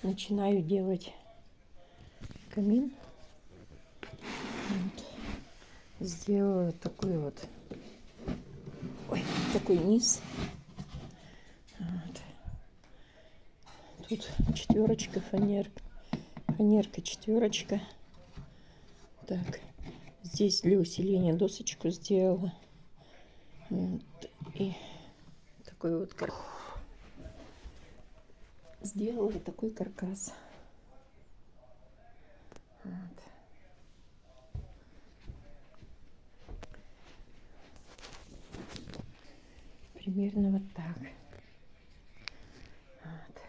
начинаю делать камин. Вот. Сделала такой вот, такой низ. Вот. Тут четверочка, фанерка четверочка. Так, здесь для усиления досочку сделала. Вот. И такой вот сделала такой каркас. Вот. Примерно вот так. Вот.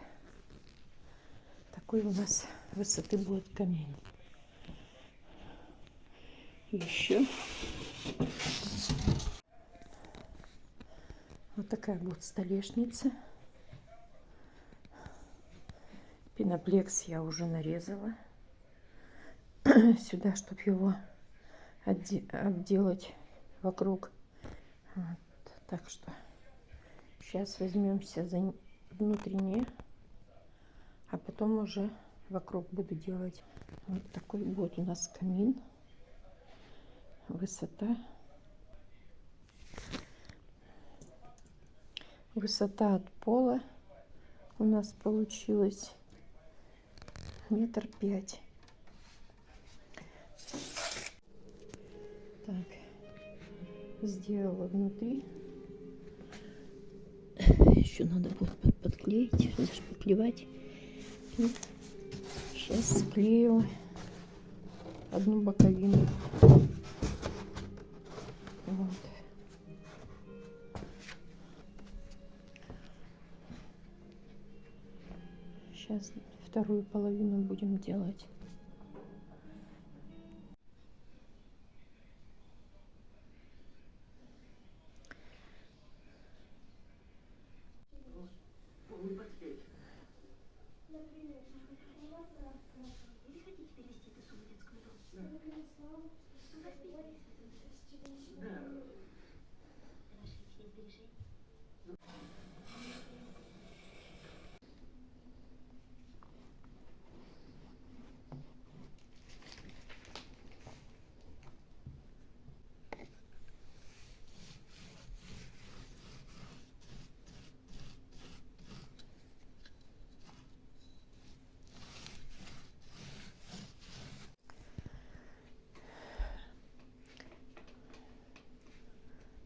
Такой у нас высоты будет камин. Еще вот такая будет столешница. Пеноплекс я уже нарезала сюда, чтобы его обделать вокруг. Вот. Так что сейчас возьмемся за внутреннее, а потом уже вокруг буду делать. Вот такой будет у нас камин. Высота от пола у нас получилось 1,5 метра. Так, сделала внутри. Еще надо будет подклеить, даже поклевать. И сейчас склею одну боковину. Вот. Сейчас вторую половину будем делать.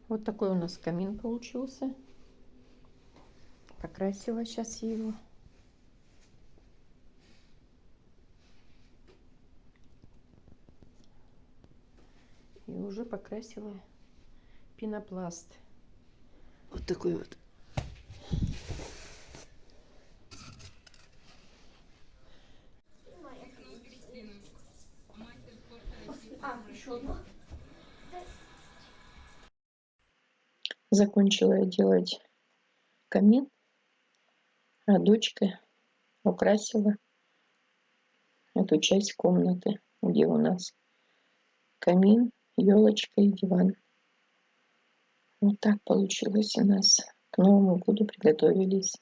Вот такой у нас камин получился. Покрасила сейчас его. И уже покрасила пенопласт. Вот такой вот. Закончила я делать камин, а дочка украсила эту часть комнаты, где у нас камин, елочка и диван. Вот так получилось у нас. К Новому году приготовились.